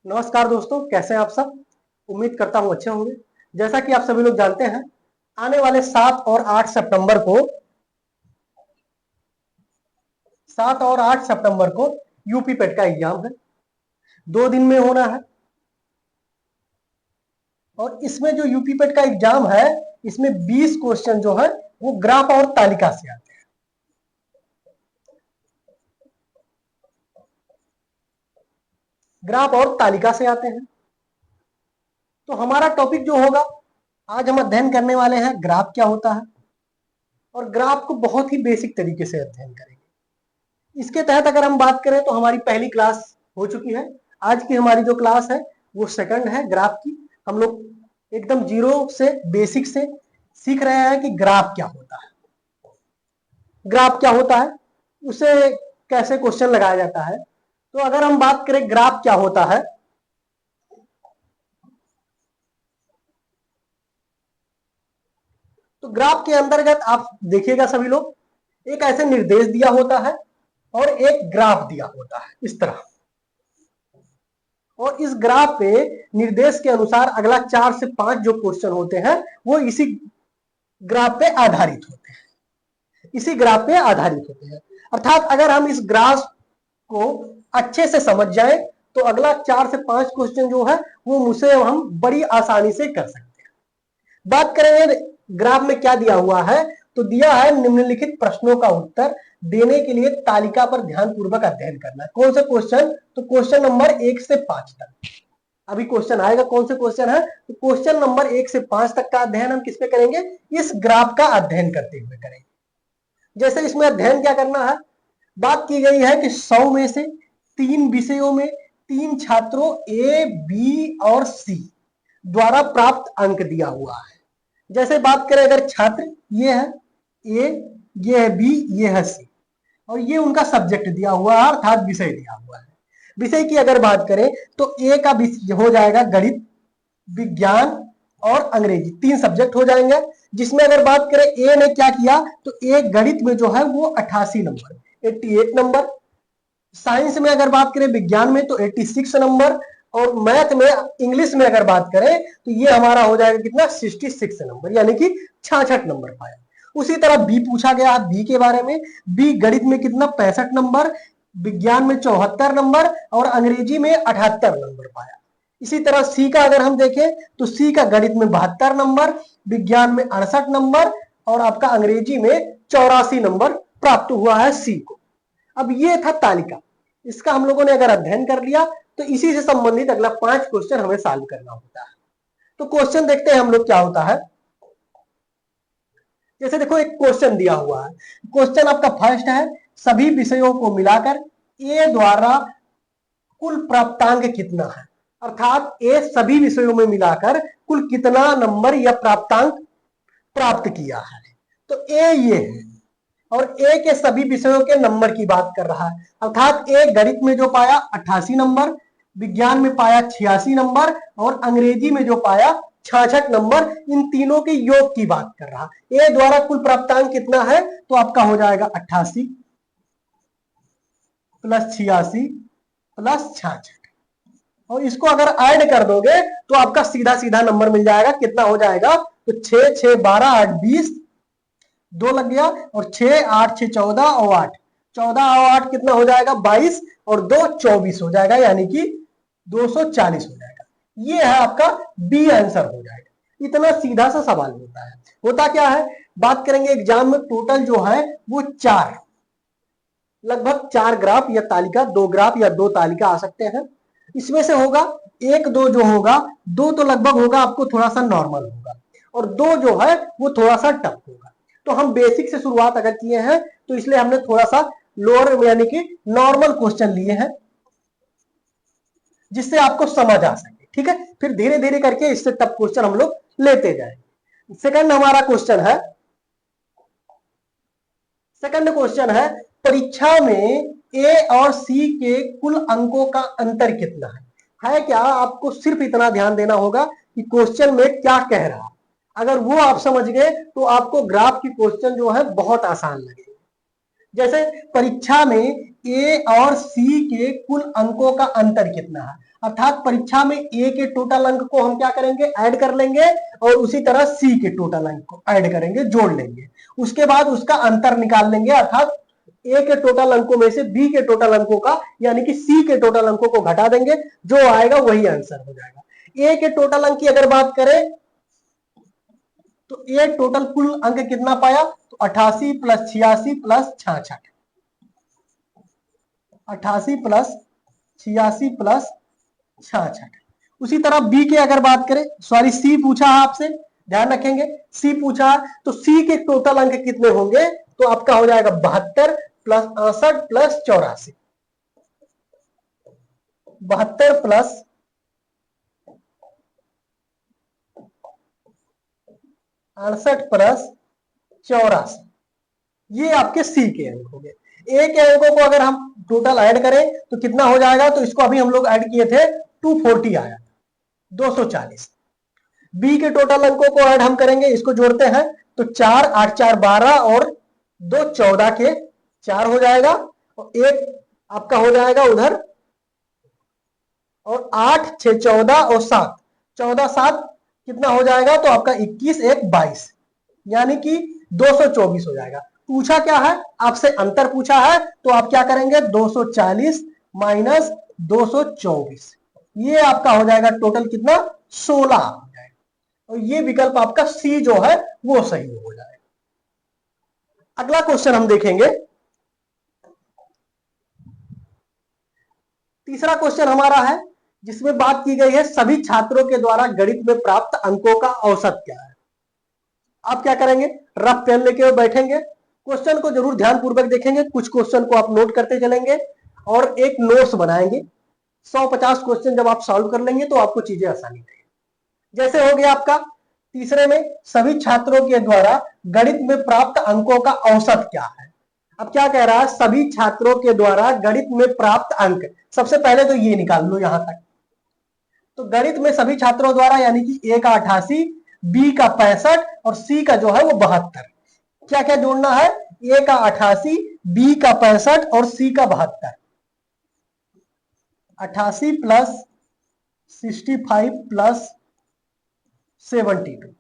नमस्कार दोस्तों, कैसे हैं आप सब। उम्मीद करता हूं अच्छे होंगे। जैसा कि आप सभी लोग जानते हैं, आने वाले 7 और 8 सितंबर को 7 और 8 सितंबर को यूपी पेट का एग्जाम है। 2 दिन में होना है। और इसमें जो यूपी पेट का एग्जाम है, इसमें 20 क्वेश्चन जो है वो ग्राफ और तालिका से आते हैं। ग्राफ और तालिका से आते हैं। तो हमारा टॉपिक जो होगा, आज हम अध्ययन करने वाले हैं ग्राफ क्या होता है, और ग्राफ को बहुत ही बेसिक तरीके से अध्ययन करेंगे। इसके तहत अगर हम बात करें तो हमारी पहली क्लास हो चुकी है। आज की हमारी जो क्लास है वो सेकंड है ग्राफ की। हम लोग एकदम जीरो से बेसिक से सीख रहे हैं कि ग्राफ क्या होता है, ग्राफ क्या होता है, उसे कैसे क्वेश्चन लगाया जाता है। तो अगर हम बात करें ग्राफ क्या होता है, तो ग्राफ के अंतर्गत आप देखिएगा सभी लोग, एक ऐसे निर्देश दिया होता है और एक ग्राफ दिया होता है इस तरह। और इस ग्राफ पे निर्देश के अनुसार अगला 4 से 5 जो क्वेश्चन होते हैं वो इसी ग्राफ पे आधारित होते हैं, इसी ग्राफ पे आधारित होते हैं। अर्थात अगर हम इस ग्राफ को अच्छे से समझ जाए तो अगला 4 से 5 क्वेश्चन जो है वो मुझसे हम बड़ी आसानी से कर सकते हैं। बात करेंगे ग्राफ में क्या दिया हुआ है, तो दिया है निम्नलिखित प्रश्नों का उत्तर देने के लिए तालिका पर ध्यानपूर्वक अध्ययन करना। कौन से क्वेश्चन, तो क्वेश्चन नंबर 1 से 5 तक अभी क्वेश्चन आएगा। कौन से क्वेश्चन है, तो क्वेश्चन नंबर 1 से 5 तक का अध्ययन हम किस पे करेंगे, इस ग्राफ का अध्ययन करते हुए करेंगे। जैसे इसमें अध्ययन क्या करना है, बात की गई है कि 100 में से 3 विषयों में 3 छात्रों ए, बी और सी द्वारा प्राप्त अंक दिया हुआ है। जैसे बात करें, अगर छात्र ये है ए, ये है बी, ये है सी, और ये उनका सब्जेक्ट दिया हुआ है, अर्थात विषय दिया हुआ है। विषय की अगर बात करें तो ए का हो जाएगा गणित, विज्ञान और अंग्रेजी, 3 सब्जेक्ट हो जाएंगे। जिसमें अगर बात करें ए ने क्या किया, तो ए गणित में जो है वो 88 नंबर, 88 नंबर। साइंस में अगर बात करें, विज्ञान में, तो 86 नंबर। और मैथ में, इंग्लिश में अगर बात करें तो ये हमारा हो जाएगा कितना, 66 नंबर, यानी कि 66 नंबर पाया। उसी तरह बी पूछा गया, बी के बारे में। बी गणित में कितना, 65 नंबर, विज्ञान में 74 नंबर और अंग्रेजी में 78 नंबर पाया। इसी तरह सी का अगर हम देखें तो सी का गणित में 72 नंबर, विज्ञान में 68 नंबर और आपका अंग्रेजी में 84 नंबर प्राप्त हुआ है सी को। अब ये था तालिका, इसका हम लोगों ने अगर अध्ययन कर लिया तो इसी से संबंधित अगला 5 क्वेश्चन हमें सॉल्व करना होता है। तो क्वेश्चन देखते हैं हम लोग क्या होता है। जैसे देखो, एक क्वेश्चन दिया हुआ है। क्वेश्चन आपका फर्स्ट है, सभी विषयों को मिलाकर ए द्वारा कुल प्राप्तांक कितना है। अर्थात ए सभी विषयों में मिलाकर कुल कितना नंबर या प्राप्तांक प्राप्त किया है। तो ए ये है, और ए के सभी विषयों के नंबर की बात कर रहा है। अर्थात ए गणित में जो पाया 88 नंबर, विज्ञान में पाया 86 नंबर और अंग्रेजी में जो पाया 66 नंबर, इन तीनों के योग की बात कर रहा। ए द्वारा कुल प्राप्तांक कितना है, तो आपका हो जाएगा 88 प्लस 86 प्लस 66, और इसको अगर ऐड कर दोगे तो आपका सीधा सीधा नंबर मिल जाएगा। कितना हो जाएगा, तो 6 6 12 8 20, 2 लग गया, और 6 8 6 14 और 8, 14 और 8 कितना हो जाएगा, 22, और 2 24 हो जाएगा, यानी कि 240 हो जाएगा। ये है आपका बी आंसर हो जाएगा। इतना सीधा सा सवाल होता है। होता क्या है, बात करेंगे एग्जाम में टोटल जो है वो 4, लगभग 4 ग्राफ या तालिका, 2 ग्राफ या 2 तालिका आ सकते हैं। इसमें से होगा 1 2 जो होगा, 2 तो लगभग होगा आपको थोड़ा सा नॉर्मल होगा, और 2 जो है वो थोड़ा सा टफ होगा। तो हम बेसिक से शुरुआत अगर किए हैं तो इसलिए हमने थोड़ा सा लोअर यानी कि नॉर्मल क्वेश्चन लिए हैं, जिससे आपको समझ आ सके। ठीक है, फिर धीरे धीरे करके इससे टफ क्वेश्चन हम लोग लेते जाएंगे। सेकंड हमारा क्वेश्चन है, सेकंड क्वेश्चन है, परीक्षा में ए और सी के कुल अंकों का अंतर कितना है क्या। आपको सिर्फ इतना ध्यान देना होगा कि क्वेश्चन में क्या कह रहा है। अगर वो आप समझ गए तो आपको ग्राफ की क्वेश्चन जो है बहुत आसान लगेगी। जैसे परीक्षा में ए और सी के कुल अंकों का अंतर कितना है। अर्थात परीक्षा में ए के टोटल अंक को हम क्या करेंगे, ऐड कर लेंगे, और उसी तरह सी के टोटल अंक को ऐड करेंगे, जोड़ लेंगे। उसके बाद उसका अंतर निकाल लेंगे, अर्थात ए के टोटल अंकों में से बी के टोटल अंकों का यानी कि सी के टोटल अंकों को घटा देंगे, जो आएगा वही आंसर हो जाएगा। ए के टोटल अंक की अगर बात करें तो ए टोटल कुल अंक कितना पाया, तो 88 प्लस 86 प्लस 66, 88 प्लस 86 प्लस 66। उसी तरह बी के अगर बात करें, सॉरी सी पूछा है आपसे, ध्यान रखेंगे सी पूछा है, तो सी के टोटल अंक कितने होंगे, तो आपका हो जाएगा 72 प्लस 68 प्लस 84, 72 प्लस 68 प्लस 84, ये आपके सी के अंक हो गए। ए के अंकों को अगर हम टोटल ऐड करें तो कितना हो जाएगा, तो इसको अभी हम लोग ऐड किए थे 240 आया, 240। बी के टोटल अंकों को ऐड हम करेंगे, इसको जोड़ते हैं तो 4 8 4 12 और 2 14 के 4 हो जाएगा, और एक आपका हो जाएगा उधर, और 8 6 14 और 7 14 7 कितना हो जाएगा, तो आपका 21 1 22, यानी कि 224 हो जाएगा। पूछा क्या है आपसे, अंतर पूछा है, तो आप क्या करेंगे 240 माइनस 224, ये आपका हो जाएगा टोटल कितना 16 हो जाएगा, और ये विकल्प आपका सी जो है वो सही हो जाएगा। अगला क्वेश्चन हम देखेंगे, तीसरा क्वेश्चन हमारा है जिसमें बात की गई है सभी छात्रों के द्वारा गणित में प्राप्त अंकों का औसत क्या है। आप क्या करेंगे, रफ पेन लेके बैठेंगे, क्वेश्चन को जरूर ध्यानपूर्वक देखेंगे, कुछ क्वेश्चन को आप नोट करते चलेंगे और एक नोट्स बनाएंगे। 150 क्वेश्चन जब आप सॉल्व कर लेंगे तो आपको चीजें आसानी लगेगी। जैसे हो गया आपका तीसरे में सभी छात्रों के द्वारा गणित में प्राप्त अंकों का औसत क्या है। अब क्या कह रहा है, सभी छात्रों के द्वारा गणित में प्राप्त अंक, सबसे पहले तो ये निकाल लो यहां तक, तो गणित में सभी छात्रों द्वारा यानी कि ए का 88, बी का 65 और सी का जो है वो 72। क्या क्या जोड़ना है, ए का 88, बी का 65 और सी का 72, 88 प्लस 65 प्लस 72,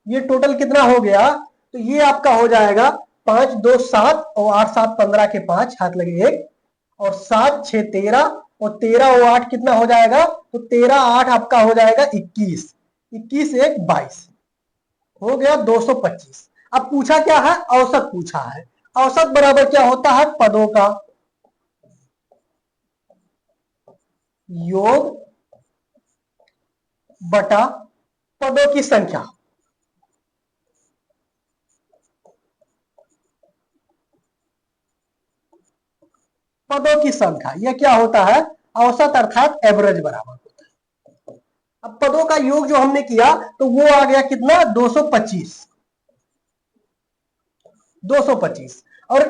ये टोटल कितना हो गया, तो ये आपका हो जाएगा 5 2 7 और 8 7 15 के 5 हाथ लगे 1, और 7 6 13 और 13 और 8 कितना हो जाएगा, तो 13 8 आपका हो जाएगा 21, 21 1 22, हो गया 225। अब पूछा क्या है, औसत पूछा है। औसत बराबर क्या होता है, पदों का योग बटा पदों की संख्या। पदों की संख्या यह क्या होता है, औसत अर्थात एवरेज बराबर होता है। अब पदों का योग जो हमने किया तो वो आ गया कितना 225, 225, और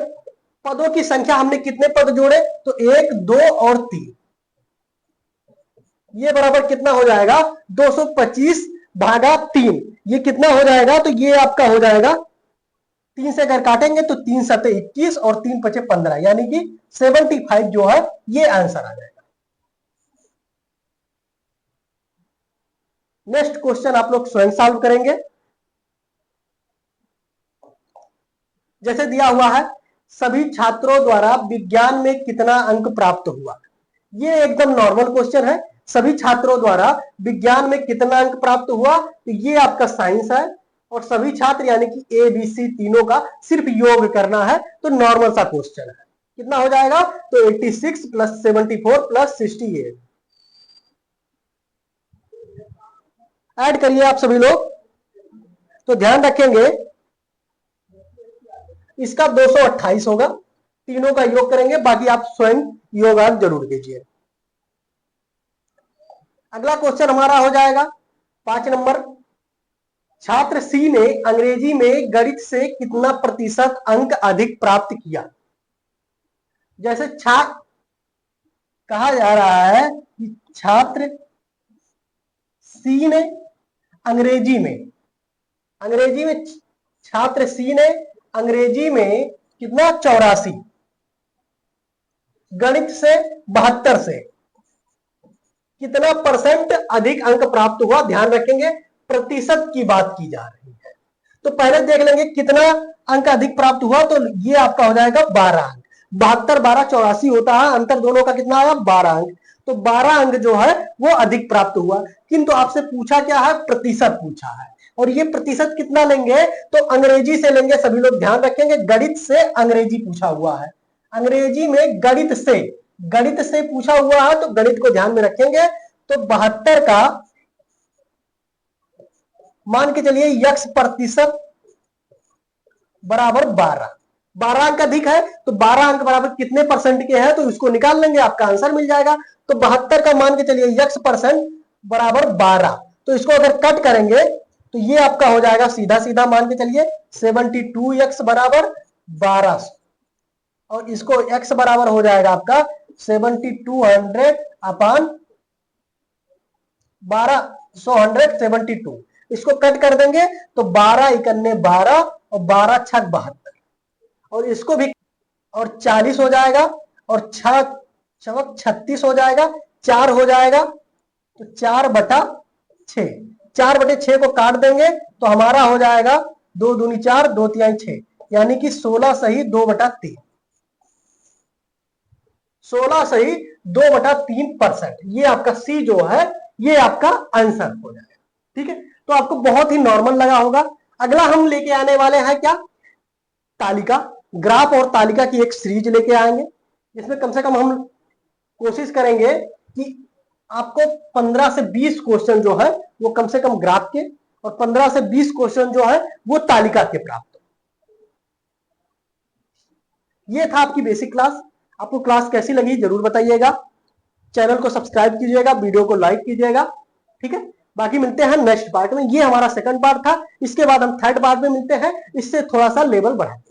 पदों की संख्या हमने कितने पद जोड़े, तो 1 2 और 3, ये बराबर कितना हो जाएगा 225 भागा 3, ये कितना हो जाएगा, तो ये आपका हो जाएगा 3 से अगर काटेंगे तो 3 7 21 और 3 5 15, यानी कि 75 जो है ये आंसर आ जाएगा। नेक्स्ट क्वेश्चन आप लोग स्वयं सॉल्व करेंगे। जैसे दिया हुआ है सभी छात्रों द्वारा विज्ञान में कितना अंक प्राप्त हुआ, ये एकदम नॉर्मल क्वेश्चन है। सभी छात्रों द्वारा विज्ञान में कितना अंक प्राप्त हुआ, तो ये आपका साइंस है, और सभी छात्र यानी कि ए बी सी तीनों का सिर्फ योग करना है, तो नॉर्मल सा क्वेश्चन है। कितना हो जाएगा, तो 86 प्लस 74 प्लस 68, ऐड करिए आप सभी लोग, तो ध्यान रखेंगे इसका 228 होगा, तीनों का योग करेंगे, बाकी आप स्वयं योगांक जरूर कीजिए। अगला क्वेश्चन हमारा हो जाएगा 5 नंबर, छात्र सी ने अंग्रेजी में गणित से कितना प्रतिशत अंक अधिक प्राप्त किया। जैसे कहा जा रहा है कि छात्र सी ने अंग्रेजी में छात्र सी ने अंग्रेजी में कितना 84, गणित से 72 से, कितना परसेंट अधिक अंक प्राप्त हुआ, ध्यान रखेंगे प्रतिशत की बात की जा रही है। तो पहले देख लेंगे कितना अंक अधिक प्राप्त हुआ, तो ये आपका हो जाएगा 12 अंक। 72 12 84 होता है, अंतर दोनों का कितना आया 12 अंक। तो 12 अंक जो है वो अधिक प्राप्त हुआ, किंतु आपसे पूछा क्या है, प्रतिशत पूछा है। और ये प्रतिशत कितना लेंगे, तो अंग्रेजी से लेंगे, सभी लोग ध्यान रखेंगे, गणित से अंग्रेजी पूछा हुआ है। अंग्रेजी में गणित से पूछा हुआ है, तो गणित को ध्यान में रखेंगे। तो 72 का मान के चलिए यक्स प्रतिशत बराबर 12 अंक अधिक है, तो 12 अंक बराबर कितने परसेंट के हैं, तो इसको निकाल लेंगे, आपका आंसर मिल जाएगा। तो 72 का मान के चलिए यक्स परसेंट बराबर 12, तो इसको अगर कट करेंगे तो ये आपका हो जाएगा सीधा सीधा मान के चलिए 72 यक्स बराबर 1200, और इसको एक्स बराबर हो जाएगा आपका 7200 अपान 1272। इसको कट कर देंगे तो 12 इकन्ने 12 और 12 छक 72, और इसको भी, और 40 हो जाएगा, और 6 चौक 36 हो जाएगा, 4 हो जाएगा, तो 4/6, 4/6 को काट देंगे तो हमारा हो जाएगा 2 दूनी 4, 2 तिहाई 6, यानी कि 16 सही 2/3, 16 सही 2/3%। ये आपका सी जो है ये आपका आंसर हो जाएगा। ठीक है, तो आपको बहुत ही नॉर्मल लगा होगा। अगला हम लेके आने वाले हैं क्या, तालिका, ग्राफ और तालिका की एक सीरीज लेके आएंगे, जिसमें कम से कम हम कोशिश करेंगे कि आपको 15 से 20 क्वेश्चन जो है वो कम से कम ग्राफ के, और 15 से 20 क्वेश्चन जो है वो तालिका के प्राप्त हो। ये था आपकी बेसिक क्लास। आपको क्लास कैसी लगी जरूर बताइएगा, चैनल को सब्सक्राइब कीजिएगा, वीडियो को लाइक कीजिएगा। ठीक है, बाकी मिलते हैं नेक्स्ट पार्ट में। ये हमारा सेकंड पार्ट था, इसके बाद हम थर्ड पार्ट में मिलते हैं, इससे थोड़ा सा लेवल बढ़ाएंगे।